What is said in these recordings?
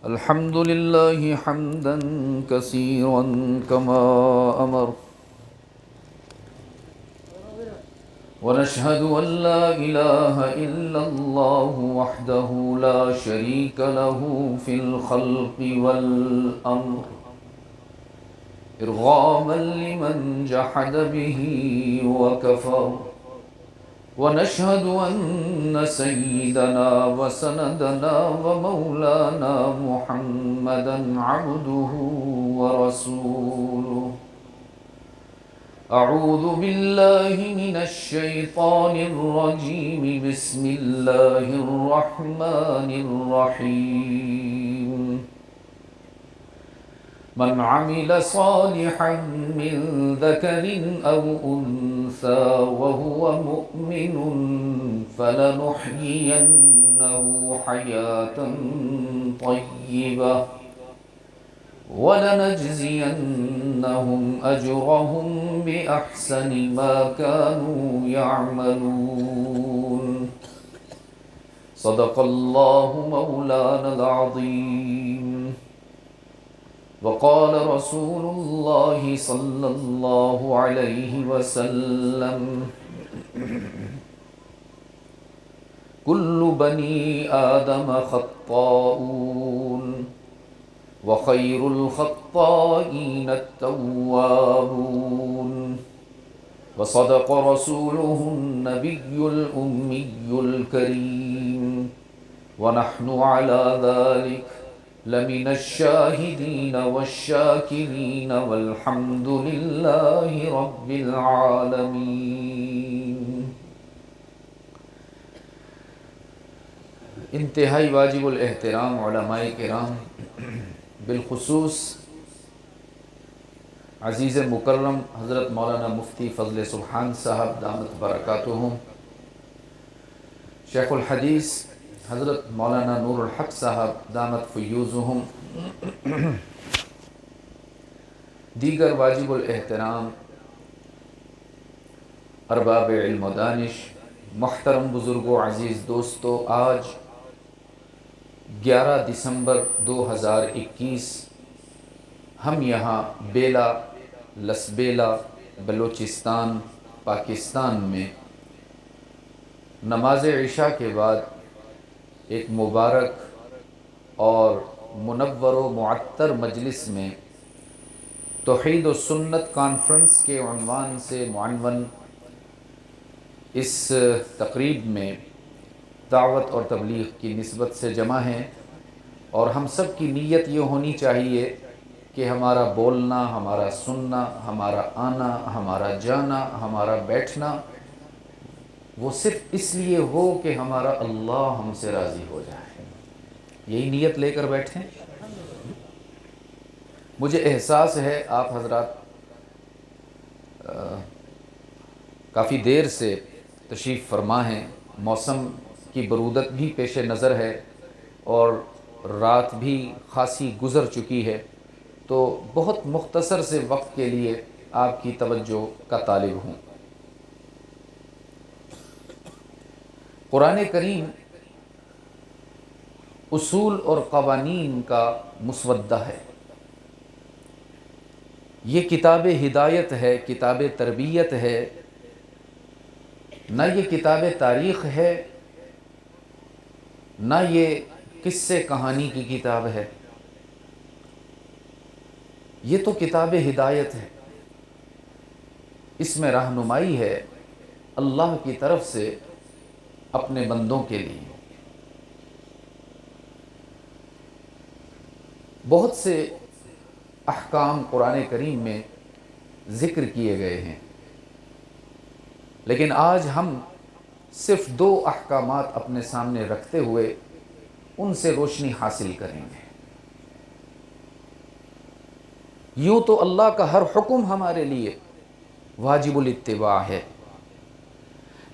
الحمد لله حمدا كثيرا كما أمر، ونشهد أن لا إله إلا الله وحده لا شريك له في الخلق والأمر، إرغاما لمن جحد به وكفر. ونشهد أن سيدنا وسندنا ومولانا محمدا عبده ورسوله. أعوذ بالله من الشيطان الرجيم، بسم الله الرحمن الرحيم. من عمل صالحا من ذكر أو أنثى وهو مؤمن فلنحيينه حياة طيبة ولنجزينهم أجرهم بأحسن ما كانوا يعملون. صدق الله مولانا العظيم. وقال رسول الله صلى الله عليه وسلم: كل بني آدم خطاؤون وخير الخطائين التوابون. وصدق رسوله النبي الأمي الكريم، ونحن على ذلك لمن الشاهدين والشاكرين والحمد لله رب العالمين. انتہائی واجب الاحترام علماء کرام، بالخصوص عزیز مکرم حضرت مولانا مفتی فضل سبحان صاحب دامت برکاتہم، شیخ الحدیث حضرت مولانا نور الحق صاحب دامت فیوزہم، دیگر واجب الاحترام ارباب علم و دانش، محترم بزرگوں، عزیز دوستو، آج 11 دسمبر 2021 ہم یہاں بیلا لسبیلا بلوچستان پاکستان میں نماز عشاء کے بعد ایک مبارک اور منور و معطر مجلس میں توحید و سنت کانفرنس کے عنوان سے معنون اس تقریب میں دعوت اور تبلیغ کی نسبت سے جمع ہیں، اور ہم سب کی نیت یہ ہونی چاہیے کہ ہمارا بولنا، ہمارا سننا، ہمارا آنا، ہمارا جانا، ہمارا بیٹھنا وہ صرف اس لیے ہو کہ ہمارا اللہ ہم سے راضی ہو جائے. یہی نیت لے کر بیٹھیں. مجھے احساس ہے آپ حضرات کافی دیر سے تشریف فرما ہیں، موسم کی برودت بھی پیش نظر ہے اور رات بھی خاصی گزر چکی ہے، تو بہت مختصر سے وقت کے لیے آپ کی توجہ کا طالب ہوں. قرآن کریم اصول اور قوانین کا مسودہ ہے. یہ کتاب ہدایت ہے، کتاب تربیت ہے، نہ یہ کتاب تاریخ ہے، نہ یہ قصے کہانی کی کتاب ہے. یہ تو کتاب ہدایت ہے. اس میں رہنمائی ہے اللہ کی طرف سے اپنے بندوں کے لیے. بہت سے احکام قرآن کریم میں ذکر کیے گئے ہیں، لیکن آج ہم صرف 2 احکامات اپنے سامنے رکھتے ہوئے ان سے روشنی حاصل کریں گے. یوں تو اللہ کا ہر حکم ہمارے لیے واجب الاتباع ہے،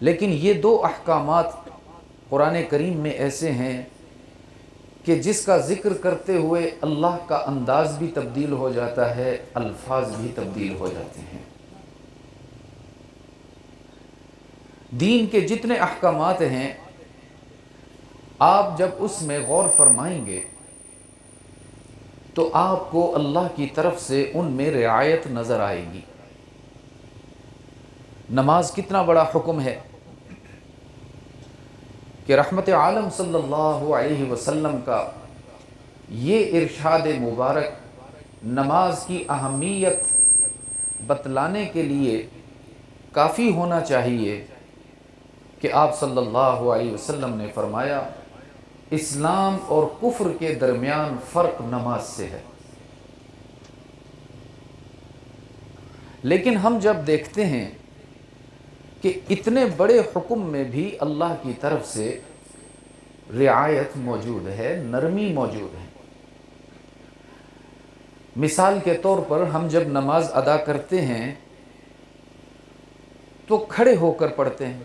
لیکن یہ 2 احکامات قرآن کریم میں ایسے ہیں کہ جس کا ذکر کرتے ہوئے اللہ کا انداز بھی تبدیل ہو جاتا ہے، الفاظ بھی تبدیل ہو جاتے ہیں. دین کے جتنے احکامات ہیں آپ جب اس میں غور فرمائیں گے تو آپ کو اللہ کی طرف سے ان میں رعایت نظر آئے گی۔ نماز کتنا بڑا حکم ہے کہ رحمت عالم صلی اللہ علیہ وسلم کا یہ ارشاد مبارک نماز کی اہمیت بتلانے کے لیے کافی ہونا چاہیے کہ آپ صلی اللہ علیہ وسلم نے فرمایا اسلام اور کفر کے درمیان فرق نماز سے ہے۔ لیکن ہم جب دیکھتے ہیں کہ اتنے بڑے حکم میں بھی اللہ کی طرف سے رعایت موجود ہے، نرمی موجود ہے۔ مثال کے طور پر ہم جب نماز ادا کرتے ہیں تو کھڑے ہو کر پڑھتے ہیں،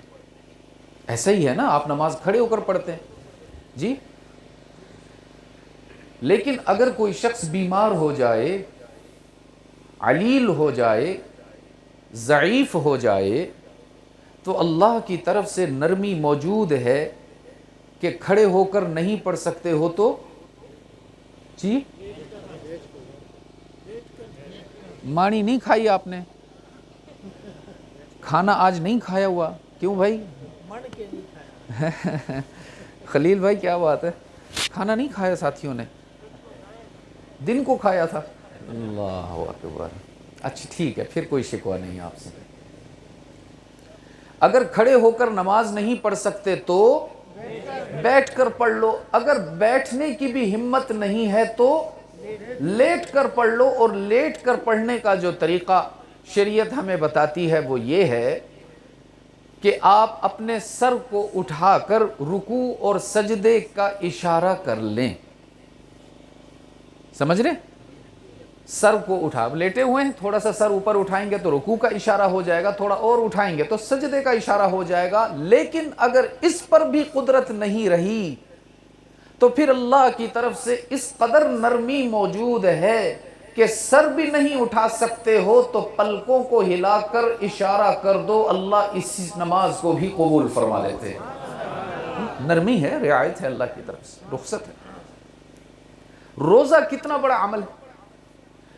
ایسا ہی ہے نا؟ آپ نماز کھڑے ہو کر پڑھتے ہیں جی۔ لیکن اگر کوئی شخص بیمار ہو جائے، علیل ہو جائے، ضعیف ہو جائے تو اللہ کی طرف سے نرمی موجود ہے کہ کھڑے ہو کر نہیں پڑھ سکتے ہو تو جی مانی نہیں کھائی آپ نے؟ کھانا آج نہیں کھایا ہوا؟ کیوں بھائی؟ خلیل بھائی کیا بات ہے، کھانا نہیں کھایا ساتھیوں نے؟ دن کو کھایا تھا؟ اللہ اکبر، اچھا ٹھیک ہے، پھر کوئی شکوہ نہیں آپ سے۔ اگر کھڑے ہو کر نماز نہیں پڑھ سکتے تو بیٹھ کر پڑھ لو، اگر بیٹھنے کی بھی ہمت نہیں ہے تو لیٹ کر پڑھ لو۔ اور لیٹ کر پڑھنے کا جو طریقہ شریعت ہمیں بتاتی ہے وہ یہ ہے کہ آپ اپنے سر کو اٹھا کر رکوع اور سجدے کا اشارہ کر لیں، سمجھ رہے؟ سر کو اٹھا، لیٹے ہوئے ہیں، تھوڑا سا سر اوپر اٹھائیں گے تو رکوع کا اشارہ ہو جائے گا، تھوڑا اور اٹھائیں گے تو سجدے کا اشارہ ہو جائے گا۔ لیکن اگر اس پر بھی قدرت نہیں رہی تو پھر اللہ کی طرف سے اس قدر نرمی موجود ہے کہ سر بھی نہیں اٹھا سکتے ہو تو پلکوں کو ہلا کر اشارہ کر دو، اللہ اس نماز کو بھی قبول فرما لیتے ہیں۔ نرمی ہے، رعایت ہے اللہ کی طرف سے، رخصت ہے۔ روزہ کتنا بڑا عمل ہے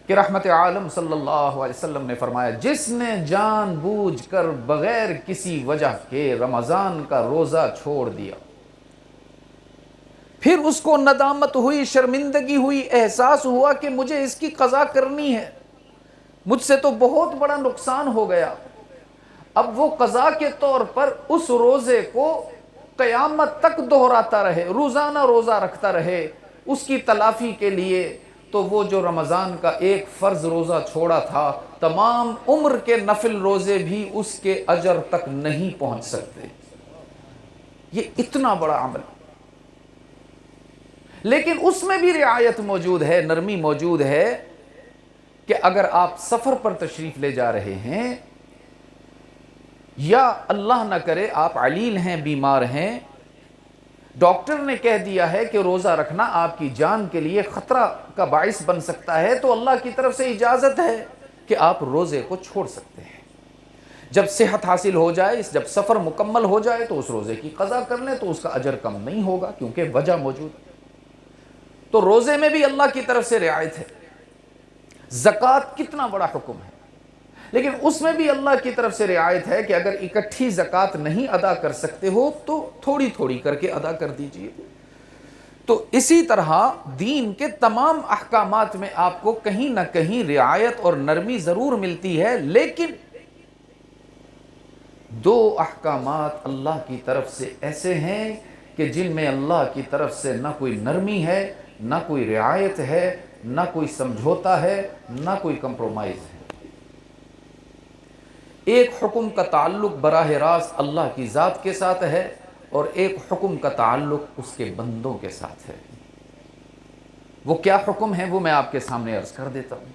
کہ رحمت عالم صلی اللہ علیہ وسلم نے فرمایا جس نے جان بوجھ کر بغیر کسی وجہ کے رمضان کا روزہ چھوڑ دیا، پھر اس کو ندامت ہوئی، شرمندگی ہوئی، احساس ہوا کہ مجھے اس کی قضا کرنی ہے، مجھ سے تو بہت بڑا نقصان ہو گیا، اب وہ قضا کے طور پر اس روزے کو قیامت تک دہراتا رہے، روزانہ روزہ رکھتا رہے اس کی تلافی کے لیے، تو وہ جو رمضان کا ایک فرض روزہ چھوڑا تھا تمام عمر کے نفل روزے بھی اس کے اجر تک نہیں پہنچ سکتے۔ یہ اتنا بڑا عمل، لیکن اس میں بھی رعایت موجود ہے، نرمی موجود ہے کہ اگر آپ سفر پر تشریف لے جا رہے ہیں یا اللہ نہ کرے آپ علیل ہیں، بیمار ہیں، ڈاکٹر نے کہہ دیا ہے کہ روزہ رکھنا آپ کی جان کے لیے خطرہ کا باعث بن سکتا ہے، تو اللہ کی طرف سے اجازت ہے کہ آپ روزے کو چھوڑ سکتے ہیں۔ جب صحت حاصل ہو جائے، جب سفر مکمل ہو جائے تو اس روزے کی قضا کر لیں تو اس کا اجر کم نہیں ہوگا کیونکہ وجہ موجود ہے۔ تو روزے میں بھی اللہ کی طرف سے رعایت ہے۔ زکوٰۃ کتنا بڑا حکم ہے، لیکن اس میں بھی اللہ کی طرف سے رعایت ہے کہ اگر اکٹھی زکوٰۃ نہیں ادا کر سکتے ہو تو تھوڑی تھوڑی کر کے ادا کر دیجئے۔ تو اسی طرح دین کے تمام احکامات میں آپ کو کہیں نہ کہیں رعایت اور نرمی ضرور ملتی ہے، لیکن دو احکامات اللہ کی طرف سے ایسے ہیں کہ جن میں اللہ کی طرف سے نہ کوئی نرمی ہے، نہ کوئی رعایت ہے، نہ کوئی سمجھوتا ہے، نہ کوئی کمپرومائز ہے۔ ایک حکم کا تعلق براہ راست اللہ کی ذات کے ساتھ ہے اور ایک حکم کا تعلق اس کے بندوں کے ساتھ ہے۔ وہ کیا حکم ہے وہ میں آپ کے سامنے عرض کر دیتا ہوں۔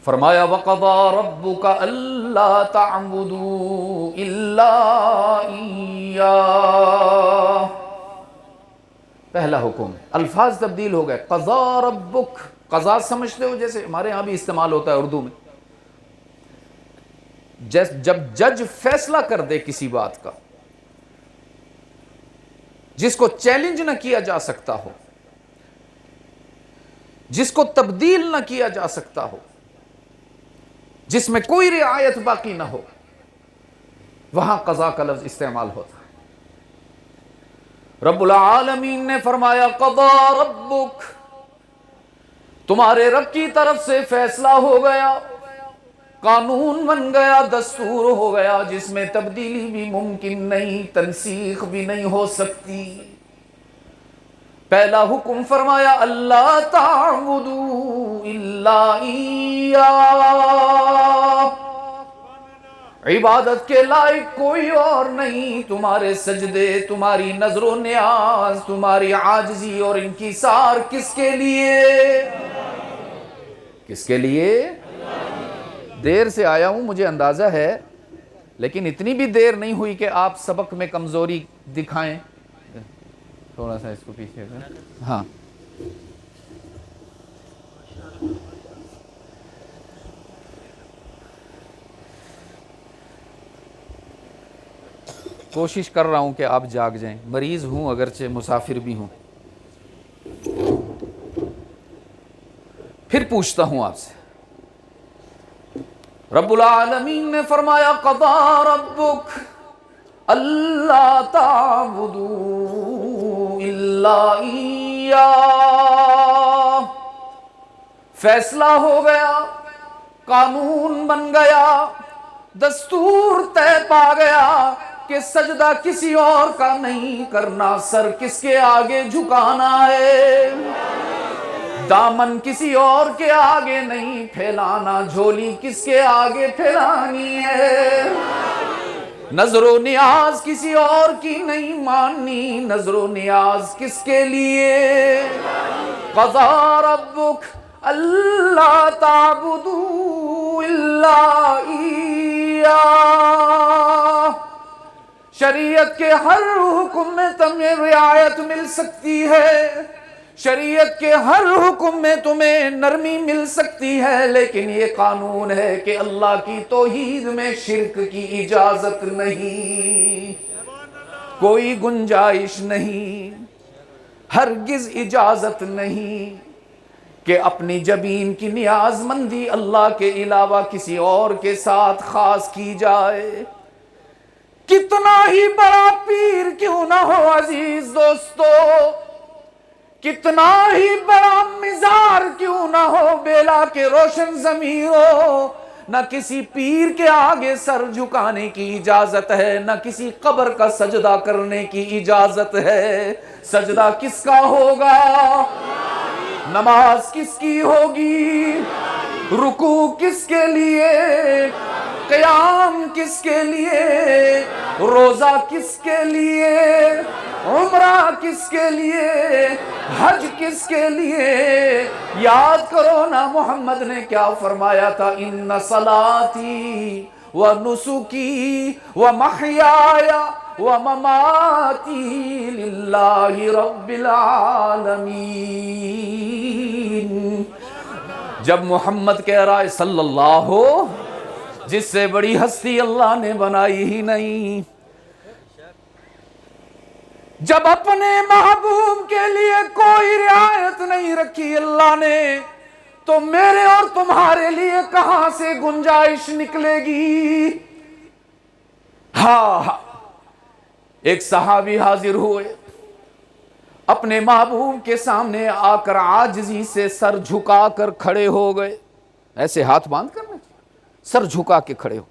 فرمایا وَقَضَىٰ رَبُّكَ أَلَّا تَعْبُدُوا إِلَّا إِيَّاهُ، پہلا حکم، الفاظ تبدیل ہو گئے۔ قضا ربک، قضا سمجھتے ہو جیسے ہمارے ہاں بھی استعمال ہوتا ہے اردو میں، جب جج فیصلہ کر دے کسی بات کا، جس کو چیلنج نہ کیا جا سکتا ہو، جس کو تبدیل نہ کیا جا سکتا ہو، جس میں کوئی رعایت باقی نہ ہو، وہاں قضا کا لفظ استعمال ہوتا ہے۔ رب العالمین نے فرمایا قضا ربک، تمہارے رب کی طرف سے فیصلہ ہو گیا، قانون بن گیا، دستور ہو گیا، جس میں تبدیلی بھی ممکن نہیں، تنسیخ بھی نہیں ہو سکتی۔ پہلا حکم فرمایا اللہ تعبدوا الا ایاہ، عبادت کے لائق کوئی اور نہیں، تمہارے سجدے، تمہاری نظر و نیاز، تمہاری عاجزی اور انکسار کس کے لیے؟ کس کے لیے؟ دیر سے آیا ہوں مجھے اندازہ ہے، لیکن اتنی بھی دیر نہیں ہوئی کہ آپ سبق میں کمزوری دکھائیں۔ تھوڑا سا اس کو پیچھے کریں۔ ہاں کوشش کر رہا ہوں کہ آپ جاگ جائیں، مریض ہوں اگرچہ مسافر بھی ہوں۔ پھر پوچھتا ہوں آپ سے، رب العالمین نے فرمایا قضا ربک اللہ تعبدوا الا ایاہ، فیصلہ ہو گیا، قانون بن گیا، دستور طے پا گیا کہ سجدہ کسی اور کا نہیں کرنا، سر کس کے آگے جھکانا ہے، دامن کسی اور کے آگے نہیں پھیلانا، جھولی کس کے آگے پھیلانی ہے، نظر و نیاز کسی اور کی نہیں ماننی، نظر و نیاز کس کے لیے؟ قضا ربک اللہ تعبدوا الا ایاہ۔ شریعت کے ہر حکم میں تمہیں رعایت مل سکتی ہے، شریعت کے ہر حکم میں تمہیں نرمی مل سکتی ہے، لیکن یہ قانون ہے کہ اللہ کی توحید میں شرک کی اجازت نہیں، کوئی گنجائش نہیں، ہرگز اجازت نہیں کہ اپنی جبین کی نیاز مندی اللہ کے علاوہ کسی اور کے ساتھ خاص کی جائے۔ کتنا ہی بڑا پیر کیوں نہ ہو عزیز دوستو، کتنا ہی بڑا مزار کیوں نہ ہو، بیلا کے روشن ضمیر ہو، نہ کسی پیر کے آگے سر جھکانے کی اجازت ہے، نہ کسی قبر کا سجدہ کرنے کی اجازت ہے۔ سجدہ کس کا ہوگا؟ نماز کس کی ہوگی؟ رکوع کس کے لیے؟ قیام کس کے لیے؟ روزہ کس کے لیے؟ عمرہ کس کے لیے؟ حج کس کے لیے؟ یاد کرو نا محمد نے کیا فرمایا تھا، ان صلاتی و نسکی و محیای و مماتی للہ رب العالمین۔ جب محمد کہہ رہا ہے صلی اللہ ہو، جس سے بڑی ہستی اللہ نے بنائی ہی نہیں، جب اپنے محبوب کے لیے کوئی رعایت نہیں رکھی اللہ نے، تو میرے اور تمہارے لیے کہاں سے گنجائش نکلے گی؟ ہاں، ایک صحابی حاضر ہوئے، اپنے محبوب کے سامنے آ کر عاجزی سے سر جھکا کر کھڑے ہو گئے، ایسے ہاتھ باندھ کر سر جھکا کے کھڑے ہو۔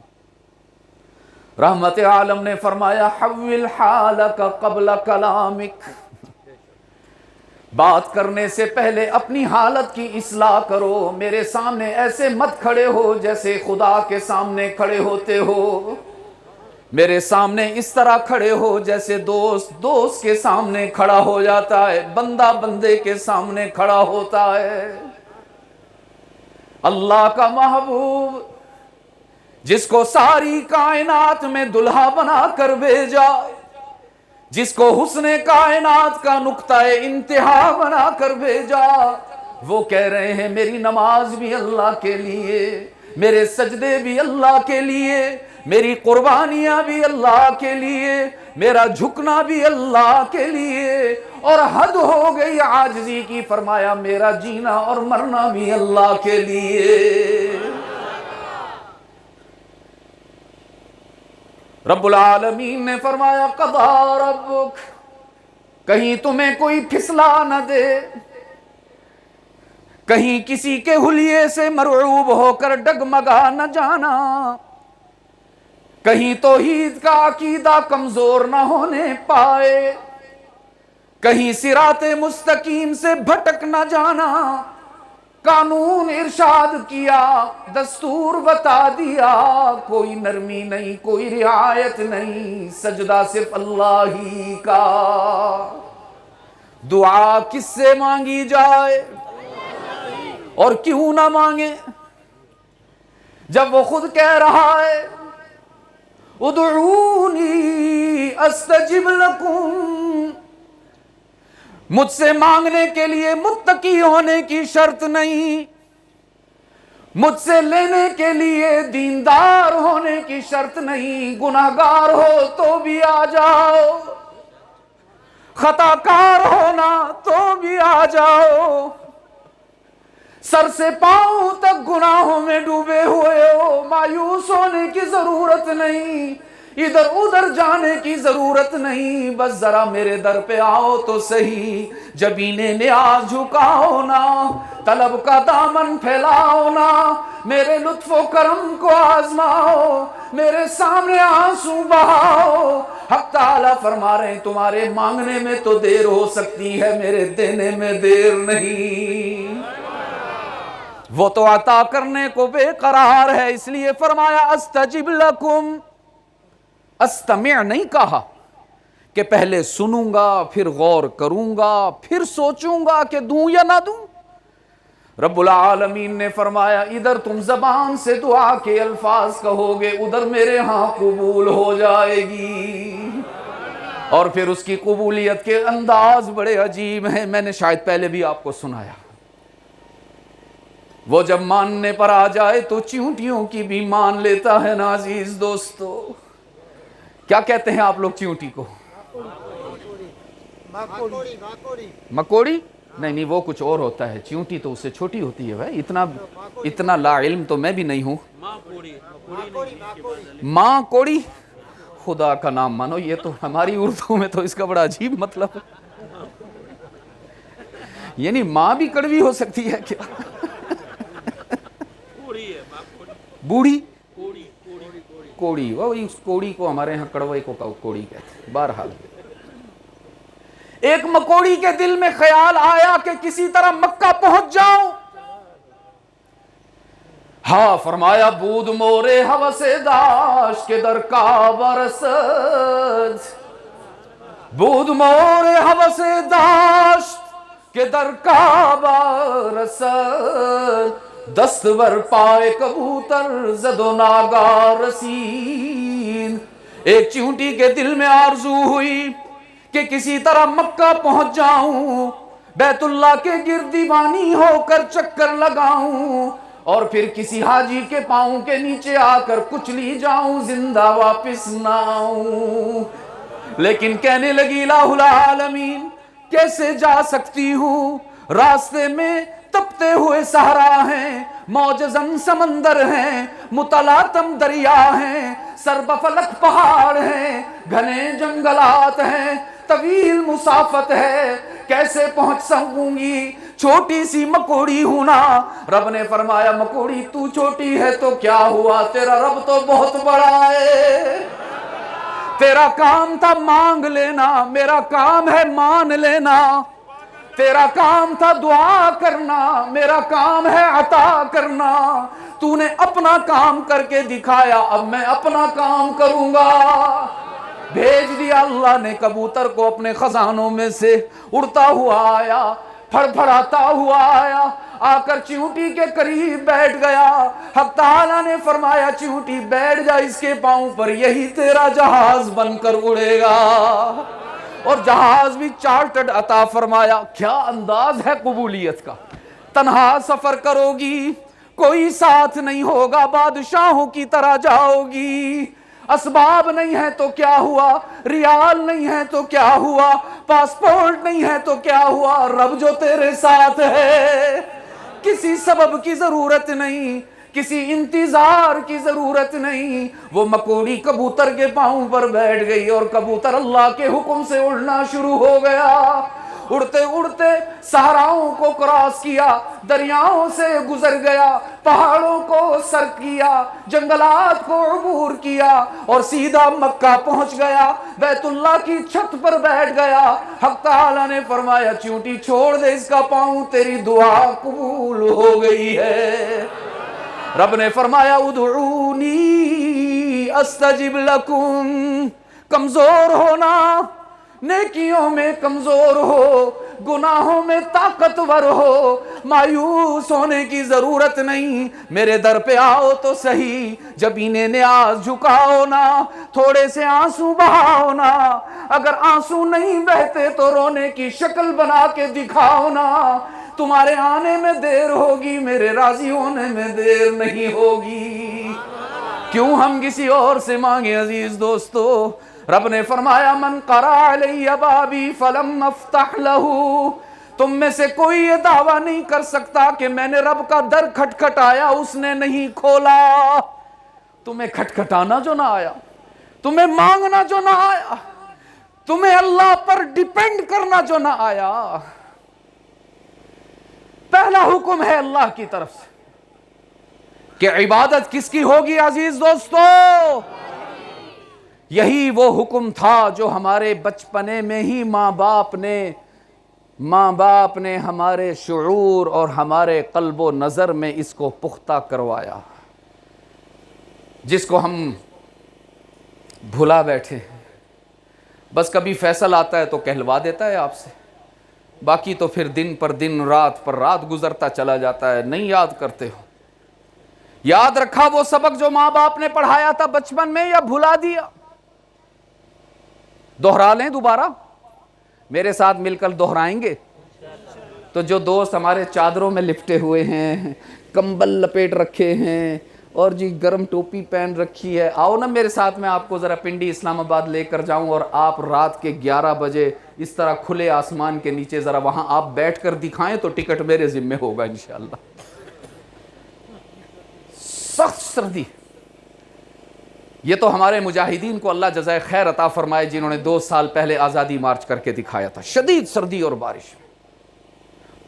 رحمت عالم نے فرمایا حول حالک قبل کلامک، بات کرنے سے پہلے اپنی حالت کی اصلاح کرو، میرے سامنے ایسے مت کھڑے ہو جیسے خدا کے سامنے کھڑے ہوتے ہو، میرے سامنے اس طرح کھڑے ہو جیسے دوست کے سامنے کھڑا ہو جاتا ہے، بندہ بندے کے سامنے کھڑا ہوتا ہے۔ اللہ کا محبوب جس کو ساری کائنات میں دلہا بنا کر بھیجا، جس کو حسن کائنات کا نقطہ انتہا بنا کر بھیجا، وہ کہہ رہے ہیں میری نماز بھی اللہ کے لیے، میرے سجدے بھی اللہ کے لیے، میری قربانیاں بھی اللہ کے لیے، میرا جھکنا بھی اللہ کے لیے، اور حد ہو گئی عاجزی کی، فرمایا میرا جینا اور مرنا بھی اللہ کے لیے۔ رب العالمین نے فرمایا قضا ربک، کہیں تمہیں کوئی پھسلا نہ دے، کہیں کسی کے حلیے سے مرعوب ہو کر ڈگمگا نہ جانا، کہیں توحید کا عقیدہ کمزور نہ ہونے پائے، کہیں صراط مستقیم سے بھٹک نہ جانا۔ قانون ارشاد کیا، دستور بتا دیا، کوئی نرمی نہیں، کوئی رعایت نہیں، سجدہ صرف اللہ ہی کا۔ دعا کس سے مانگی جائے اور کیوں نہ مانگے، جب وہ خود کہہ رہا ہے ادعونی استجب لکم، مجھ سے مانگنے کے لیے متقی ہونے کی شرط نہیں، مجھ سے لینے کے لیے دیندار ہونے کی شرط نہیں، گناہگار ہو تو بھی آ جاؤ، خطا کار ہونا تو بھی آ جاؤ، سر سے پاؤں تک گناہوں میں ڈوبے ہوئے ہو، مایوس ہونے کی ضرورت نہیں، ادھر ادھر جانے کی ضرورت نہیں، بس ذرا میرے در پہ آؤ تو صحیح، جبین نیاز جھکاؤ نا، طلب کا دامن پھیلاؤ نا، میرے لطف و کرم کو آزماؤ، میرے سامنے آنسو بہاؤ۔ حق تعالیٰ فرما رہے ہیں تمہارے مانگنے میں تو دیر ہو سکتی ہے، میرے دینے میں دیر نہیں، وہ تو عطا کرنے کو بے قرار ہے، اس لیے فرمایا استجب لکم۔ استمع نہیں کہا کہ پہلے سنوں گا، پھر غور کروں گا، پھر سوچوں گا کہ دوں یا نہ دوں۔ رب العالمین نے فرمایا ادھر تم زبان سے دعا کے الفاظ کہو گے، ادھر میرے ہاں قبول ہو جائے گی، اور پھر اس کی قبولیت کے انداز بڑے عجیب ہیں، میں نے شاید پہلے بھی آپ کو سنایا۔ وہ جب ماننے پر آ جائے تو چیونٹیوں کی بھی مان لیتا ہے نا عزیز دوستو۔ کیا کہتے ہیں آپ لوگ چیونٹی کو؟ مکوڑی؟ نہیں وہ کچھ اور ہوتا ہے، چیونٹی تو اس سے چھوٹی ہوتی ہے بھائی، اتنا لا علم تو میں بھی نہیں ہوں۔ ماں کوڑی؟ خدا کا نام مانو، یہ تو ہماری اردو میں تو اس کا بڑا عجیب مطلب ہے، یعنی ماں بھی کڑوی ہو سکتی ہے کیا؟ بوڑھی؟ کوڑی، وہ اس کوڑی کو ہمارے ہاں کڑوے کو کوڑی کہتے ہیں۔ بہرحال ایک مکوڑی کے دل میں خیال آیا کہ کسی طرح مکہ پہنچ جاؤں، ہاں فرمایا بود مورے ہوس داشت کے در کعبہ رسد، بود مورے ہوس داشت کے در کعبہ رسد، دست بر پائے کبوتر زد و ناگا رسید۔ ایک چیونٹی کے دل میں آرزو ہوئی کہ کسی طرح مکہ پہنچ جاؤں، بیت اللہ کے گرد دیوانی ہو کر چکر لگاؤں، اور پھر کسی حاجی کے پاؤں کے نیچے آ کر کچلی جاؤں، زندہ واپس نہ آؤں۔ لیکن کہنے لگی الہ العالمین کیسے جا سکتی ہوں، راستے میں تپتے ہوئے صحرا ہیں، موجزن سمندر ہیں، متلاطم دریا ہیں، سرب فلک پہاڑ ہیں، گھنے جنگلات ہیں، طویل مسافت ہے، کیسے پہنچ سکوں گی، چھوٹی سی مکوڑی ہوں نا۔ رب نے فرمایا مکوڑی تو چھوٹی ہے تو کیا ہوا، تیرا رب تو بہت بڑا ہے، تیرا کام تھا مانگ لینا، میرا کام ہے مان لینا، تیرا کام تھا دعا کرنا، میرا کام ہے عطا کرنا، تو نے اپنا کام کر کے دکھایا، اب میں اپنا کام کروں گا۔ بھیج دیا اللہ نے کبوتر کو اپنے خزانوں میں سے، اڑتا ہوا آیا، پھڑ پھڑاتا ہوا آیا، آ کر چیونٹی کے قریب بیٹھ گیا۔ حق تعالیٰ نے فرمایا چیونٹی بیٹھ جا اس کے پاؤں پر، یہی تیرا جہاز بن کر اڑے گا، اور جہاز بھی چارٹرڈ عطا فرمایا۔ کیا انداز ہے قبولیت کا، تنہا سفر کرو گی، کوئی ساتھ نہیں ہوگا، بادشاہوں کی طرح جاؤ گی، اسباب نہیں ہے تو کیا ہوا، ریال نہیں ہے تو کیا ہوا، پاسپورٹ نہیں ہے تو کیا ہوا، رب جو تیرے ساتھ ہے، کسی سبب کی ضرورت نہیں، کسی انتظار کی ضرورت نہیں۔ وہ مکوڑی کبوتر کے پاؤں پر بیٹھ گئی اور کبوتر اللہ کے حکم سے اڑنا شروع ہو گیا، اڑتے اڑتے صحراؤں کو کراس کیا، دریاؤں سے گزر گیا، پہاڑوں کو سر کیا، جنگلات کو عبور کیا اور سیدھا مکہ پہنچ گیا، بیت اللہ کی چھت پر بیٹھ گیا۔ حق تعالیٰ نے فرمایا چونٹی چھوڑ دے اس کا پاؤں، تیری دعا قبول ہو گئی ہے۔ رب نے فرمایا ادعونی استجب لکم، کمزور ہونا، نیکیوں میں کمزور ہو، گناہوں میں طاقتور ہو، مایوس ہونے کی ضرورت نہیں، میرے در پہ آؤ تو صحیح، جب انہیں نیاز جھکاؤ نا، تھوڑے سے آنسو بہاؤ نا، اگر آنسو نہیں بہتے تو رونے کی شکل بنا کے دکھاؤ نا، تمہارے آنے میں دیر ہوگی، میرے راضی ہونے میں دیر نہیں ہوگی۔ کیوں ہم کسی اور سے مانگے عزیز دوستو؟ رب نے فرمایا من قرأ علی بابی فلم افتح لہ، تم میں سے کوئی یہ دعویٰ نہیں کر سکتا کہ میں نے رب کا در کھٹکھٹایا اس نے نہیں کھولا۔ تمہیں کھٹکھٹانا جو نہ آیا، تمہیں مانگنا جو نہ آیا، تمہیں اللہ پر ڈیپینڈ کرنا جو نہ آیا، پہلا حکم ہے اللہ کی طرف سے کہ عبادت کس کی ہوگی عزیز دوستو؟ یہی وہ حکم تھا جو ہمارے بچپنے میں ہی ماں باپ نے ہمارے شعور اور ہمارے قلب و نظر میں اس کو پختہ کروایا، جس کو ہم بھلا بیٹھے۔ بس کبھی فیصل آتا ہے تو کہلوا دیتا ہے آپ سے، باقی تو پھر دن پر دن، رات پر رات گزرتا چلا جاتا ہے، نہیں یاد کرتے ہو۔ یاد رکھا وہ سبق جو ماں باپ نے پڑھایا تھا بچپن میں، یا بھلا دیا؟ دوہرا لیں دوبارہ، میرے ساتھ مل کر دوہرائیں گے تو جو دوست ہمارے چادروں میں لپٹے ہوئے ہیں، کمبل لپیٹ رکھے ہیں اور جی گرم ٹوپی پہن رکھی ہے، آؤ نا میرے ساتھ، میں آپ کو ذرا پنڈی اسلام آباد لے کر جاؤں اور آپ رات کے 11 بجے اس طرح کھلے آسمان کے نیچے ذرا وہاں آپ بیٹھ کر دکھائیں تو ٹکٹ میرے ذمہ ہوگا انشاءاللہ۔ سخت سردی، یہ تو ہمارے مجاہدین کو اللہ جزائے خیر عطا فرمائے جنہوں نے 2 سال پہلے آزادی مارچ کر کے دکھایا تھا۔ شدید سردی اور بارش،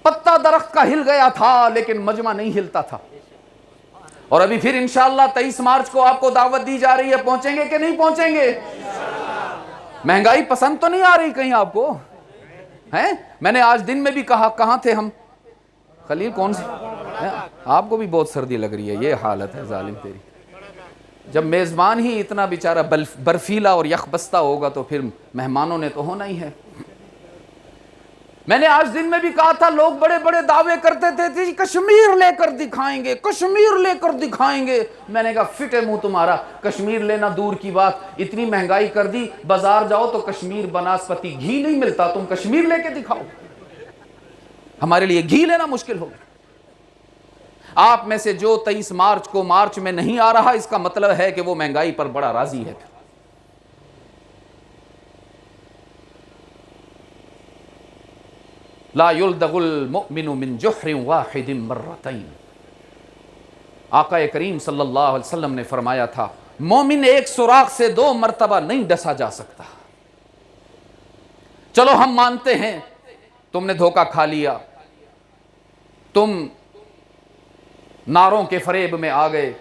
پتا درخت کا ہل گیا تھا لیکن مجمع نہیں ہلتا تھا۔ اور ابھی پھر انشاءاللہ 23 مارچ کو آپ کو دعوت دی جا رہی ہے، پہنچیں گے کہ نہیں پہنچیں گے؟ مہنگائی پسند تو نہیں آ رہی کہیں آپ کو؟ ہیں؟ میں نے آج دن میں بھی کہا، کہاں تھے ہم؟ خلیل کون سے؟ آپ کو بھی بہت سردی لگ رہی ہے، یہ حالت ہے ظالم تیری۔ جب میزبان ہی اتنا بیچارہ برفیلا اور یخ بستہ ہوگا تو پھر مہمانوں نے تو ہونا ہی ہے۔ میں نے آج دن میں بھی کہا تھا، لوگ بڑے بڑے دعوے کرتے تھے جی کشمیر لے کر دکھائیں گے، کشمیر لے کر دکھائیں گے۔ میں نے کہا فٹ ہے منہ تمہارا، کشمیر لینا دور کی بات، اتنی مہنگائی کر دی، بازار جاؤ تو کشمیر بناسپتی گھی نہیں ملتا، تم کشمیر لے کے دکھاؤ، ہمارے لیے گھی لینا مشکل ہوگا۔ آپ میں سے جو 23 مارچ کو مارچ میں نہیں آ رہا، اس کا مطلب ہے کہ وہ مہنگائی پر بڑا راضی ہے۔ لا یلدغ المؤمن من جحر واحد مرتين، آقا کریم صلی اللہ علیہ وسلم نے فرمایا تھا مومن ایک سوراخ سے 2 مرتبہ نہیں ڈسا جا سکتا۔ چلو ہم مانتے ہیں تم نے دھوکہ کھا لیا، تم نعروں کے فریب میں آ گئے،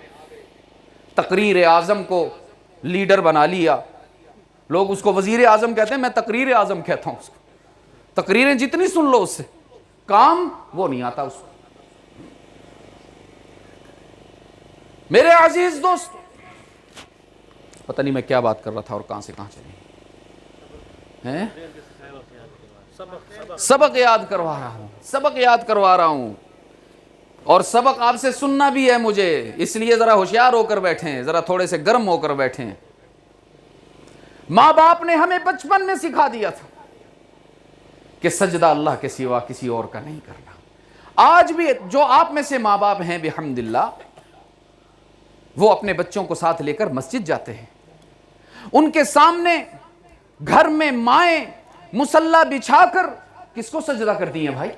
تقریر اعظم کو لیڈر بنا لیا، لوگ اس کو وزیر اعظم کہتے ہیں، میں تقریر اعظم کہتا ہوں اس کو۔ تقریریں جتنی سن لو اس سے، کام وہ نہیں آتا اس کو۔ میرے عزیز دوست، پتہ نہیں میں کیا بات کر رہا تھا اور کہاں سے کہاں چلے ہیں؟ سبق یاد کروا رہا ہوں اور سبق آپ سے سننا بھی ہے مجھے، اس لیے ذرا ہوشیار ہو کر بیٹھیں، ذرا تھوڑے سے گرم ہو کر بیٹھیں۔ ماں باپ نے ہمیں بچپن میں سکھا دیا تھا کہ سجدہ اللہ کے سوا کسی اور کا نہیں کرنا۔ آج بھی جو آپ میں سے ماں باپ ہیں بحمداللہ، وہ اپنے بچوں کو ساتھ لے کر مسجد جاتے ہیں، ان کے سامنے گھر میں مائیں مصلی بچھا کر کس کو سجدہ کرتی ہیں بھائی؟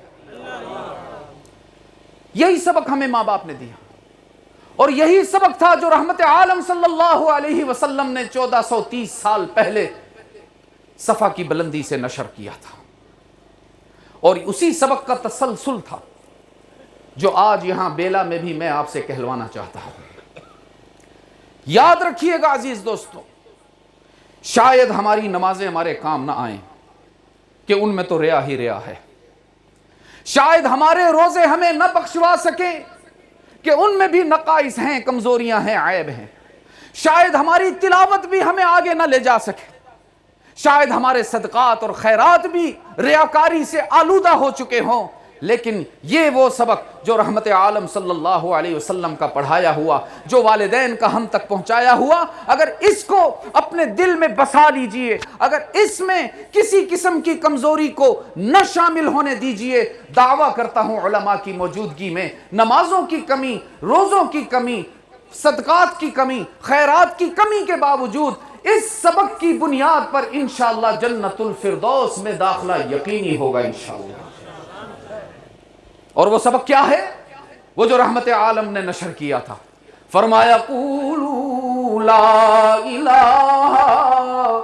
یہی سبق ہمیں ماں باپ نے دیا، اور یہی سبق تھا جو رحمت عالم صلی اللہ علیہ وسلم نے 1430 سال پہلے صفا کی بلندی سے نشر کیا تھا، اور اسی سبق کا تسلسل تھا جو آج یہاں بیلا میں بھی میں آپ سے کہلوانا چاہتا ہوں۔ یاد رکھیے گا عزیز دوستو، شاید ہماری نمازیں ہمارے کام نہ آئیں کہ ان میں تو ریا ہی ریا ہے، شاید ہمارے روزے ہمیں نہ بخشوا سکے کہ ان میں بھی نقائص ہیں، کمزوریاں ہیں، عیب ہیں، شاید ہماری تلاوت بھی ہمیں آگے نہ لے جا سکے، شاید ہمارے صدقات اور خیرات بھی ریاکاری سے آلودہ ہو چکے ہوں، لیکن یہ وہ سبق جو رحمت عالم صلی اللہ علیہ وسلم کا پڑھایا ہوا، جو والدین کا ہم تک پہنچایا ہوا، اگر اس کو اپنے دل میں بسا لیجئے، اگر اس میں کسی قسم کی کمزوری کو نہ شامل ہونے دیجئے، دعویٰ کرتا ہوں علماء کی موجودگی میں نمازوں کی کمی، روزوں کی کمی، صدقات کی کمی، خیرات کی کمی کے باوجود اس سبق کی بنیاد پر انشاءاللہ جنت الفردوس میں داخلہ یقینی ہوگا انشاءاللہ۔ اور وہ سبق کیا ہے؟ وہ جو رحمت عالم نے نشر کیا تھا، فرمایا قولوا لا الہ،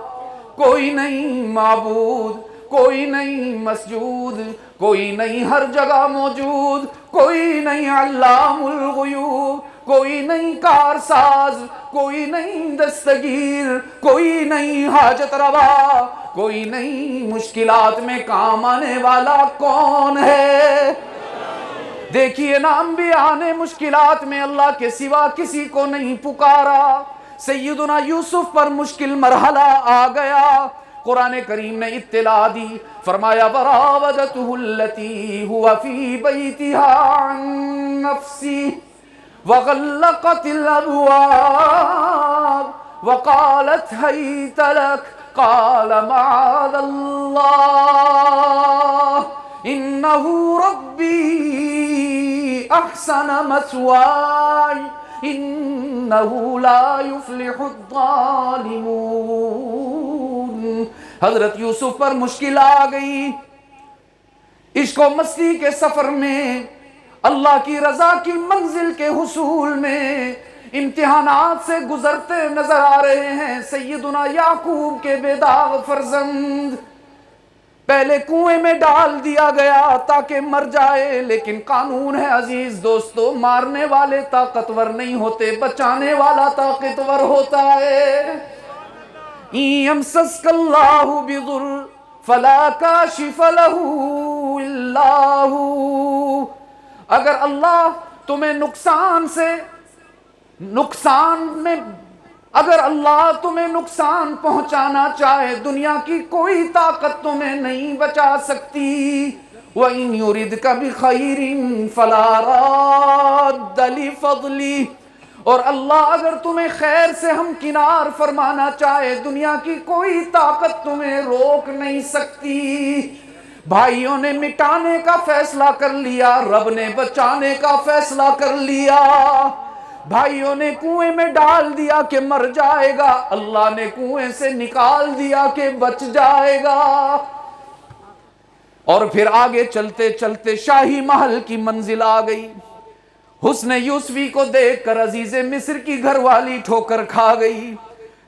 کوئی نہیں معبود، کوئی نہیں مسجود، کوئی نہیں ہر جگہ موجود، کوئی نہیں علام الغیوب، کوئی نہیں کارساز، کوئی نہیں دستگیر، کوئی نہیں حاجت روا، کوئی نہیں مشکلات میں کام آنے والا کون ہے؟ دیکھیے نا، انبیاء نے مشکلات میں اللہ کے سوا کسی کو نہیں پکارا، سیدنا یوسف پر مشکل مرحلہ آ گیا، قرآن کریم نے اطلاع دی، فرمایا وراودته التي هو في بيتها عن نفسه وغلقت الابواب وقالت هيت لك قال معاذ الله انه ربي احسن مثواي انه لا يفلح الظالمون۔ حضرت یوسف پر مشکل آ گئی، عشق و مستی کے سفر میں، اللہ کی رضا کی منزل کے حصول میں امتحانات سے گزرتے نظر آ رہے ہیں سیدنا یعقوب کے بے داغ فرزند۔ پہلے کنویں میں ڈال دیا گیا تاکہ مر جائے، لیکن قانون ہے عزیز دوستو، مارنے والے طاقتور نہیں ہوتے، بچانے والا طاقتور ہوتا ہے۔ إِن يَمْسَسْكَ اللَّهُ بِضُرٍّ فَلَا كَاشِفَ لَهُ إِلَّا هُوَ، اگر اللہ تمہیں اگر اللہ تمہیں نقصان پہنچانا چاہے، دنیا کی کوئی طاقت تمہیں نہیں بچا سکتی۔ وَإِن يُرِدْكَ بِخَيْرٍ فَلَا رَادَّ لِفَضْلِهِ، اور اللہ اگر تمہیں خیر سے ہمکنار فرمانا چاہے، دنیا کی کوئی طاقت تمہیں روک نہیں سکتی۔ بھائیوں نے مٹانے کا فیصلہ کر لیا، رب نے بچانے کا فیصلہ کر لیا۔ بھائیوں نے کنویں میں ڈال دیا کہ مر جائے گا، اللہ نے کنویں سے نکال دیا کہ بچ جائے گا۔ اور پھر آگے چلتے چلتے شاہی محل کی منزل آ گئی۔ حسن یوسفی کو دیکھ کر عزیز مصر کی گھر والی ٹھوکر کھا گئی،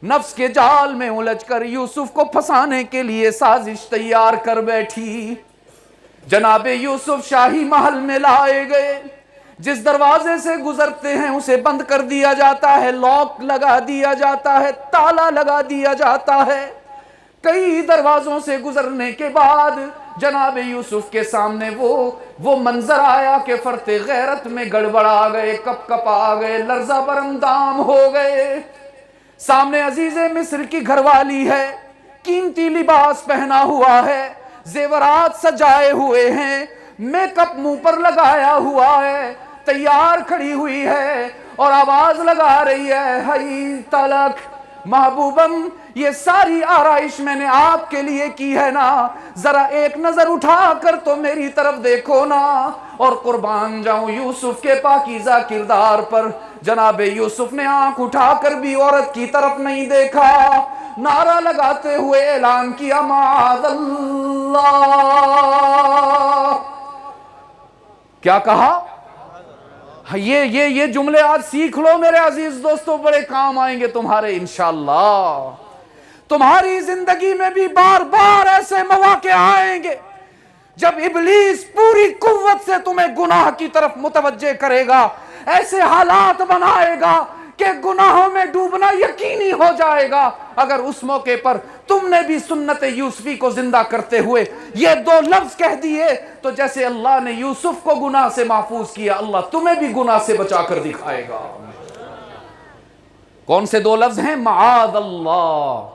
نفس کے جال میں الجھ کر یوسف کو پھنسانے کے لیے سازش تیار کر بیٹھی۔ جناب یوسف شاہی محل میں لائے گئے، جس دروازے سے گزرتے ہیں اسے بند کر دیا جاتا ہے، لاک لگا دیا جاتا ہے، تالا لگا دیا جاتا ہے۔ کئی دروازوں سے گزرنے کے بعد جناب یوسف کے سامنے وہ منظر آیا کہ فرط غیرت میں گڑبڑ آ گئے، کپ کپ آ گئے، لرزہ برندام ہو گئے۔ سامنے عزیز مصر کی گھر والی ہے، قیمتی لباس پہنا ہوا ہے، زیورات سجائے ہوئے ہیں، میک اپ منہ پر لگایا ہوا ہے، تیار کھڑی ہوئی ہے اور آواز لگا رہی ہے، ہئی تلک محبوبم، یہ ساری آرائش میں نے آپ کے لیے کی ہے نا، ذرا ایک نظر اٹھا کر تو میری طرف دیکھو نا۔ اور قربان جاؤں یوسف کے پاکیزہ کردار پر، جناب یوسف نے آنکھ اٹھا کر بھی عورت کی طرف نہیں دیکھا، نعرہ لگاتے ہوئے اعلان کیا معاذ اللہ. کیا کہا؟ یہ جملے آج سیکھ لو میرے عزیز دوستوں، بڑے کام آئیں گے تمہارے انشاءاللہ. تمہاری زندگی میں بھی بار بار ایسے مواقع آئیں گے جب ابلیس پوری قوت سے تمہیں گناہ کی طرف متوجہ کرے گا، ایسے حالات بنائے گا کہ گناہوں میں ڈوبنا یقینی ہو جائے گا. اگر اس موقع پر تم نے بھی سنت یوسفی کو زندہ کرتے ہوئے یہ دو لفظ کہہ دیے تو جیسے اللہ نے یوسف کو گناہ سے محفوظ کیا، اللہ تمہیں بھی گناہ سے بچا کر دکھائے گا. کون سے دو لفظ ہیں؟ معاذ اللہ.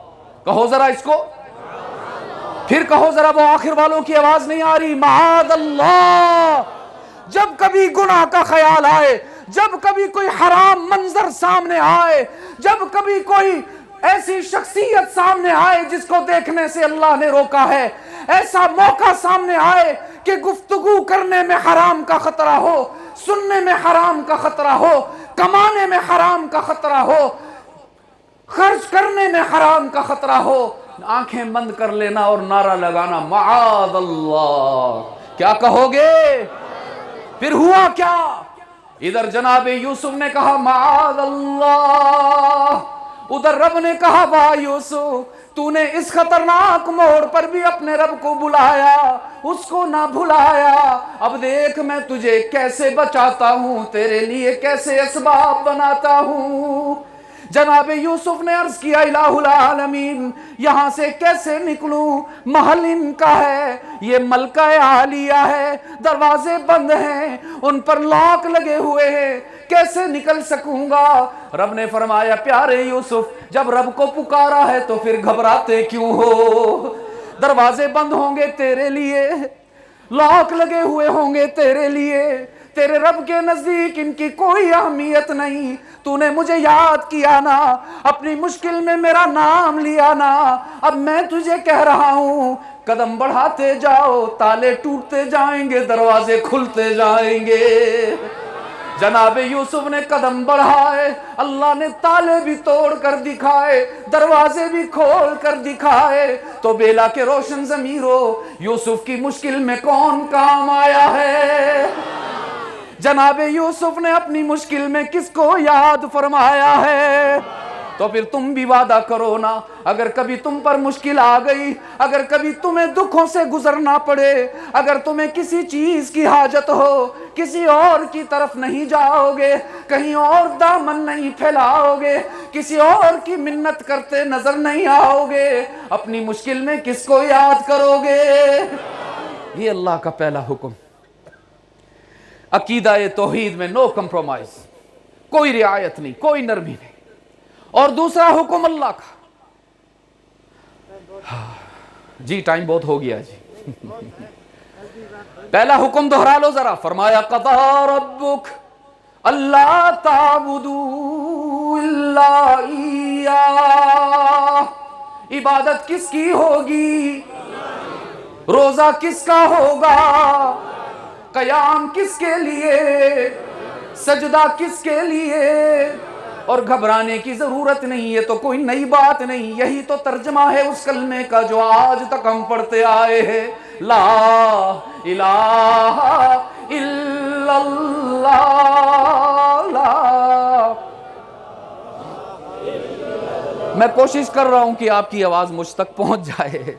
کہو ذرا اس کو، پھر کہو ذرا، وہ آخر والوں کی آواز نہیں آ رہی. معاذ اللہ. جب کبھی گناہ کا خیال آئے، جب کبھی کوئی حرام منظر سامنے آئے، جب کبھی کوئی ایسی شخصیت سامنے آئے جس کو دیکھنے سے اللہ نے روکا ہے، ایسا موقع سامنے آئے کہ گفتگو کرنے میں حرام کا خطرہ ہو، سننے میں حرام کا خطرہ ہو، کمانے میں حرام کا خطرہ ہو، خرچ کرنے میں حرام کا خطرہ ہو، آنکھیں بند کر لینا اور نعرہ لگانا معاذ اللہ. کیا کہو گے؟ پھر ہوا کیا؟ ادھر جناب یوسف نے کہا معاذ اللہ، ادھر رب نے کہا واہ یوسف، تو نے اس خطرناک موڑ پر بھی اپنے رب کو بلایا، اس کو نہ بھلایا. اب دیکھ میں تجھے کیسے بچاتا ہوں، تیرے لیے کیسے اسباب بناتا ہوں. جناب یوسف نے عرض کیا الہ العالمین، یہاں سے کیسے نکلوں؟ محل ان کا ہے، یہ ملکہ عالیہ ہے، دروازے بند ہیں، ان پر لاک لگے ہوئے ہیں، کیسے نکل سکوں گا؟ رب نے فرمایا پیارے یوسف، جب رب کو پکارا ہے تو پھر گھبراتے کیوں ہو؟ دروازے بند ہوں گے تیرے لیے، لاک لگے ہوئے ہوں گے تیرے لیے، تیرے رب کے نزدیک ان کی کوئی اہمیت نہیں. تو نے مجھے یاد کیا نا، اپنی مشکل میں میرا نام لیا نا، اب میں تجھے کہہ رہا ہوں قدم بڑھاتے جاؤ، تالے ٹوٹتے جائیں گے، دروازے کھلتے جائیں گے. جناب یوسف نے قدم بڑھائے، اللہ نے تالے بھی توڑ کر دکھائے، دروازے بھی کھول کر دکھائے. تو بیلا کے روشن ضمیرو، یوسف کی مشکل میں کون کام آیا ہے؟ جناب یوسف نے اپنی مشکل میں کس کو یاد فرمایا ہے؟ تو پھر تم بھی وعدہ کرو نا، اگر کبھی تم پر مشکل آ گئی، اگر کبھی تمہیں دکھوں سے گزرنا پڑے، اگر تمہیں کسی چیز کی حاجت ہو، کسی اور کی طرف نہیں جاؤ گے، کہیں اور دامن نہیں پھیلاؤ گے، کسی اور کی منت کرتے نظر نہیں آؤ گے، اپنی مشکل میں کس کو یاد کرو گے؟ یہ اللہ کا پہلا حکم. عقیدہ توحید میں نو کمپرومائز، کوئی رعایت نہیں، کوئی نرمی نہیں. اور دوسرا حکم اللہ کا، جی ٹائم بہت ہو گیا جی. پہلا حکم دہرا لو ذرا، فرمایا قضا ربک اللہ تعبدوا الا ایاہ. عبادت کس کی ہوگی؟ روزہ کس کا ہوگا؟ قیام کس کے لیے؟ سجدہ کس کے لیے؟ اور گھبرانے کی ضرورت نہیں، یہ تو کوئی نئی بات نہیں، یہی تو ترجمہ ہے اس کلمے کا جو آج تک ہم پڑھتے آئے ہیں، لا الہ الا اللہ. میں کوشش کر رہا ہوں کہ آپ کی آواز مجھ تک پہنچ جائے.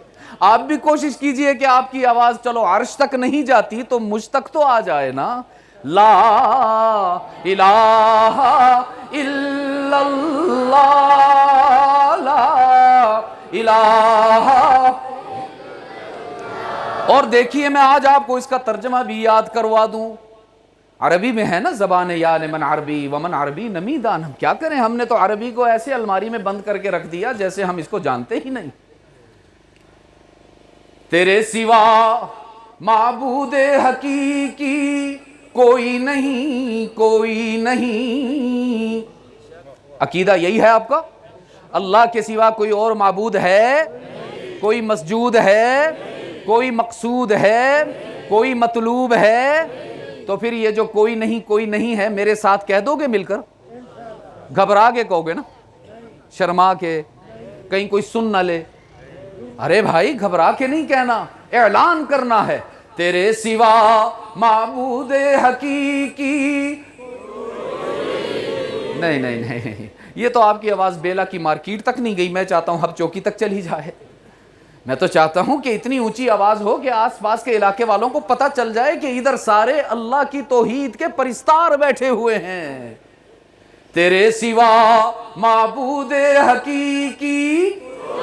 آپ بھی کوشش کیجئے کہ آپ کی آواز چلو عرش تک نہیں جاتی تو مجھ تک تو آ جائے نا. لا الہ الا اللہ، لا الہ. اور دیکھیے میں آج آپ کو اس کا ترجمہ بھی یاد کروا دوں. عربی میں ہے نا زبان یا لمن عربی ومن عربی نمیدان. ہم کیا کریں، ہم نے تو عربی کو ایسے الماری میں بند کر کے رکھ دیا جیسے ہم اس کو جانتے ہی نہیں. تیرے سوا معبود حقیقی کوئی نہیں، کوئی نہیں. عقیدہ یہی ہے آپ کا؟ اللہ کے سوا کوئی اور معبود ہے؟ کوئی مسجود ہے؟ کوئی مقصود ہے؟ کوئی مطلوب ہے؟ تو پھر یہ جو کوئی نہیں ہے میرے ساتھ کہہ دو گے مل کر؟ گھبرا کے کہو گے نا، شرما کے؟ کہیں کوئی سن نہ لے. ارے بھائی گھبرا کے نہیں کہنا, اعلان کرنا ہے, تیرے سوا معبود حقیقی. نہیں نہیں نہیں, یہ تو آپ کی آواز بیلا کی مارکیٹ تک نہیں گئی, میں چاہتا ہوں ہب چوکی تک چلی جائے. میں تو چاہتا ہوں کہ اتنی اونچی آواز ہو کہ آس پاس کے علاقے والوں کو پتہ چل جائے کہ ادھر سارے اللہ کی توحید کے پرستار بیٹھے ہوئے ہیں. تیرے سوا معبود حقیقی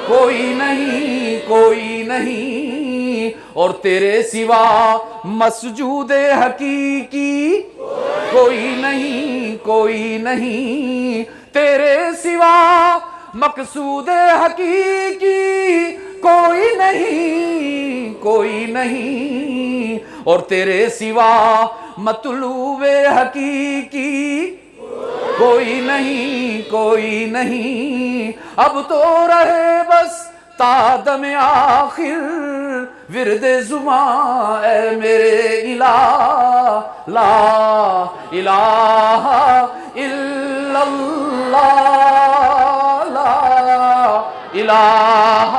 کوئی نہیں, کوئی نہیں, اور تیرے سوا مسجود حقیقی کوئی نہیں, کوئی نہیں, تیرے سوا مقصود حقیقی کوئی نہیں, کوئی نہیں, اور تیرے سوا مطلوب حقیقی کوئی نہیں, کوئی نہیں. اب تو رہے بس تا دم آخر ورد زباں اے میرے الہ, لا الہ الا اللہ, لا الہ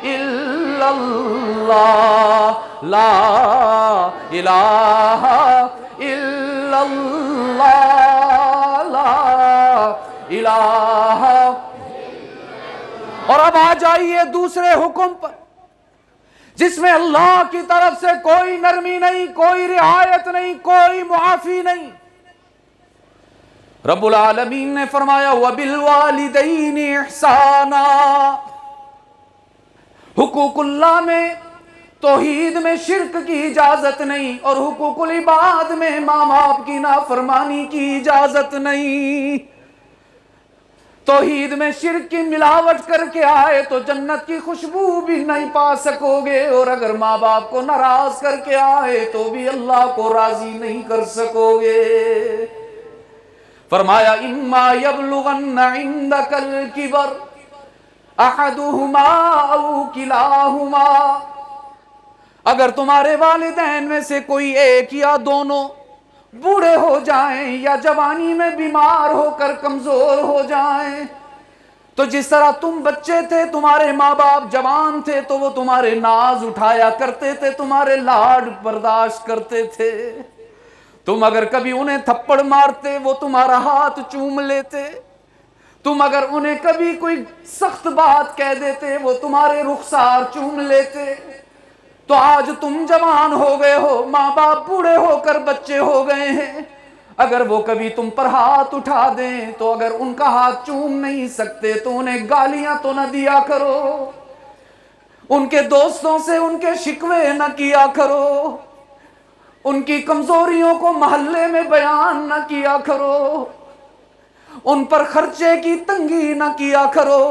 الا اللہ, لا الہ الا اللہ, الہ. اور اب آ جائیے دوسرے حکم پر, جس میں اللہ کی طرف سے کوئی نرمی نہیں, کوئی رعایت نہیں, کوئی معافی نہیں. رب العالمین نے فرمایا وَبِالْوَالِدَيْنِ إِحْسَانًا. حقوق اللہ میں توحید میں شرک کی اجازت نہیں, اور حقوق العباد میں ماں باپ کی نافرمانی کی اجازت نہیں. توحید میں شرک کی ملاوٹ کر کے آئے تو جنت کی خوشبو بھی نہیں پا سکو گے, اور اگر ماں باپ کو ناراض کر کے آئے تو بھی اللہ کو راضی نہیں کر سکو گے. فرمایا اما یبلغن عندک الکبر احدہما او کلاہما. اگر تمہارے والدین میں سے کوئی ایک یا دونوں بوڑھے ہو جائیں یا جوانی میں بیمار ہو کر کمزور ہو جائیں, تو جس طرح تم بچے تھے, تمہارے ماں باپ جوان تھے تو وہ تمہارے ناز اٹھایا کرتے تھے, تمہارے لاڈ برداشت کرتے تھے. تم اگر کبھی انہیں تھپڑ مارتے وہ تمہارا ہاتھ چوم لیتے, تم اگر انہیں کبھی کوئی سخت بات کہہ دیتے وہ تمہارے رخسار چوم لیتے. تو آج تم جوان ہو گئے ہو, ماں باپ بوڑھے ہو کر بچے ہو گئے ہیں, اگر وہ کبھی تم پر ہاتھ اٹھا دیں تو اگر ان کا ہاتھ چوم نہیں سکتے تو انہیں گالیاں تو نہ دیا کرو, ان کے دوستوں سے ان کے شکوے نہ کیا کرو, ان کی کمزوریوں کو محلے میں بیان نہ کیا کرو, ان پر خرچے کی تنگی نہ کیا کرو.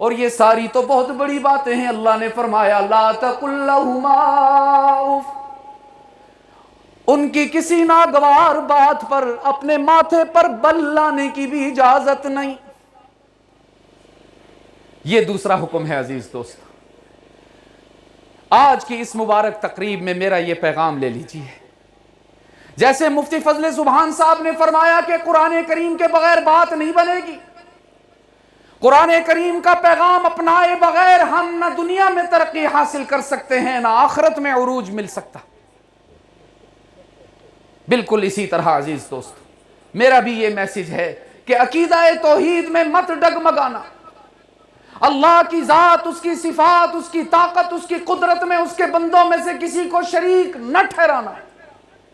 اور یہ ساری تو بہت بڑی باتیں ہیں. اللہ نے فرمایا لا تقل لہما اف, ان کی کسی ناگوار بات پر اپنے ماتھے پر بل لانے کی بھی اجازت نہیں. یہ دوسرا حکم ہے. عزیز دوست, آج کی اس مبارک تقریب میں میرا یہ پیغام لے لیجیے. جیسے مفتی فضل سبحان صاحب نے فرمایا کہ قرآن کریم کے بغیر بات نہیں بنے گی, قرآن کریم کا پیغام اپنائے بغیر ہم نہ دنیا میں ترقی حاصل کر سکتے ہیں نہ آخرت میں عروج مل سکتا. بالکل اسی طرح عزیز دوست میرا بھی یہ میسج ہے کہ عقیدہ توحید میں مت ڈگمگانا. اللہ کی ذات, اس کی صفات, اس کی طاقت, اس کی قدرت میں اس کے بندوں میں سے کسی کو شریک نہ ٹھہرانا.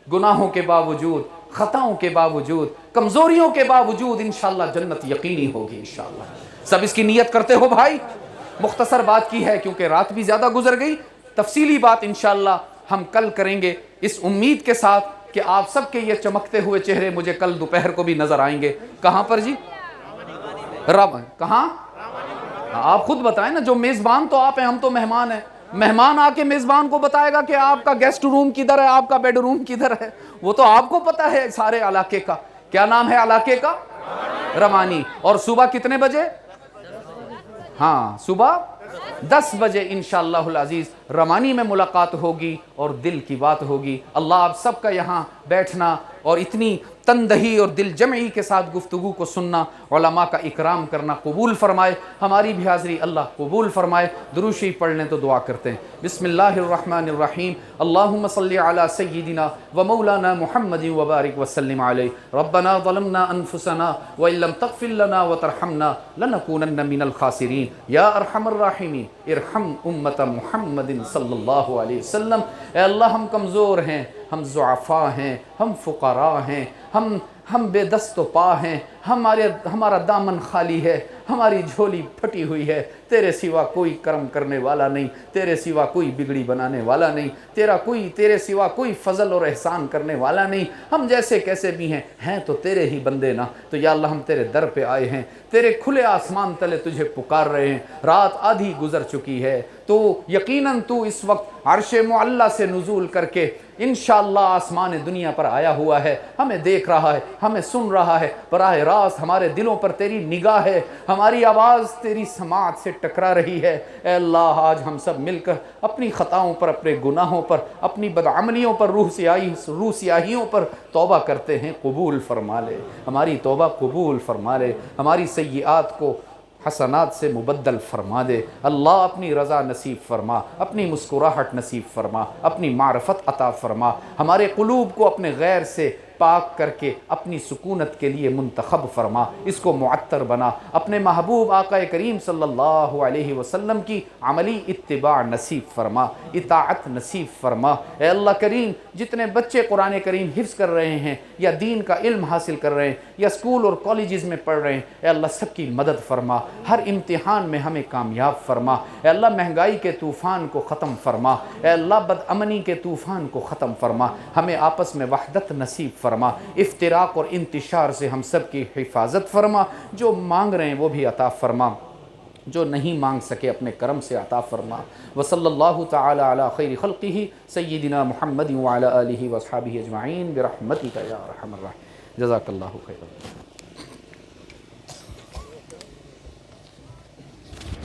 گناہوں کے باوجود, خطاؤں کے باوجود, کمزوریوں کے باوجود انشاءاللہ جنت یقینی ہوگی انشاءاللہ. سب اس کی نیت کرتے ہو بھائی. مختصر بات کی ہے کیونکہ رات بھی زیادہ گزر گئی. تفصیلی بات انشاءاللہ ہم کل کریں گے, اس امید کے ساتھ کہ آپ سب کے یہ چمکتے ہوئے چہرے مجھے کل دوپہر کو بھی نظر آئیں گے. کہاں پر جی؟ کہاں؟ آپ خود بتائیں نا, جو میزبان تو آپ ہیں, ہم تو مہمان ہیں. مہمان آ کے میزبان کو بتائے گا کہ آپ کا گیسٹ روم کدھر ہے, آپ کا بیڈ روم کدھر ہے, وہ تو آپ کو پتا ہے سارے علاقے کا. کیا نام ہے علاقے کا؟ روانی. اور صبح کتنے بجے؟ ہاں صبح 10 بجے انشاءاللہ العزیز روانی میں ملاقات ہوگی اور دل کی بات ہوگی. اللہ آپ سب کا یہاں بیٹھنا اور اتنی تندہی اور دل جمعی کے ساتھ گفتگو کو سننا، علماء کا اکرام کرنا قبول فرمائے، ہماری بھی حاضری اللہ قبول فرمائے۔ درود شریف پڑھ لیں تو دعا کرتے ہیں۔ بسم اللہ الرحمن الرحیم، اللہم صلی علی سیدنا و مولانا محمد وبارک وسلم علیہ، ربنا ظلمنا انفسنا وان لم تغفر لنا وترحمنا لنکونن من الخاسرین، یا ارحم الراحمین ارحم امت محمد صلی اللہ علیہ وسلم۔ اے اللہ ہم کمزور ہیں، ہم ضعفاء ہیں، ہم فقراء ہیں، ہم بے دست و پا ہیں، ہمارا دامن خالی ہے، ہماری جھولی پھٹی ہوئی ہے، تیرے سوا کوئی کرم کرنے والا نہیں، تیرے سوا کوئی بگڑی بنانے والا نہیں، تیرے سوا کوئی فضل اور احسان کرنے والا نہیں۔ ہم جیسے کیسے بھی ہیں تو تیرے ہی بندے نا۔ تو یا اللہ ہم تیرے در پہ آئے ہیں، تیرے کھلے آسمان تلے تجھے پکار رہے ہیں۔ رات آدھی گزر چکی ہے، تو یقیناً تو اس وقت عرش معلی سے نزول کر کے انشاءاللہ آسمان دنیا پر آیا ہوا ہے، ہمیں دیکھ رہا ہے، ہمیں سن رہا ہے، براہ راست ہمارے دلوں پر تیری نگاہ ہے، ہماری آواز تیری سماعت سے ٹکرا رہی ہے۔ اے اللہ آج ہم سب مل کر اپنی خطاؤں پر، اپنے گناہوں پر، اپنی بدعملیوں پر، روح سیاہیوں پر توبہ کرتے ہیں، قبول فرما لے، ہماری توبہ قبول فرما لے، ہماری سیئات کو حسنات سے مبدل فرما دے۔ اللہ اپنی رضا نصیب فرما، اپنی مسکراہٹ نصیب فرما، اپنی معرفت عطا فرما، ہمارے قلوب کو اپنے غیر سے پاک کر کے اپنی سکونت کے لیے منتخب فرما، اس کو معطر بنا، اپنے محبوب آقا کریم صلی اللہ علیہ وسلم کی عملی اتباع نصیب فرما، اطاعت نصیب فرما۔ اے اللہ کریم جتنے بچے قرآن کریم حفظ کر رہے ہیں یا دین کا علم حاصل کر رہے ہیں یا اسکول اور کالجز میں پڑھ رہے ہیں، اے اللہ سب کی مدد فرما، ہر امتحان میں ہمیں کامیاب فرما۔ اے اللہ مہنگائی کے طوفان کو ختم فرما، اے اللہ بد امنی کے طوفان کو ختم فرما، ہمیں آپس میں وحدت نصیب فرما، افتراق اور انتشار سے ہم سب کی حفاظت فرما۔ جو مانگ رہے ہیں وہ بھی عطا فرما، جو نہیں مانگ سکے اپنے کرم سے عطا فرما۔ وصلی اللہ تعالی علی خیر خلقہ سیدنا محمد وعلی آلہ واصحابہ اجمعین برحمتک یا ارحم الراحمین۔ جزاک اللہ خیرا۔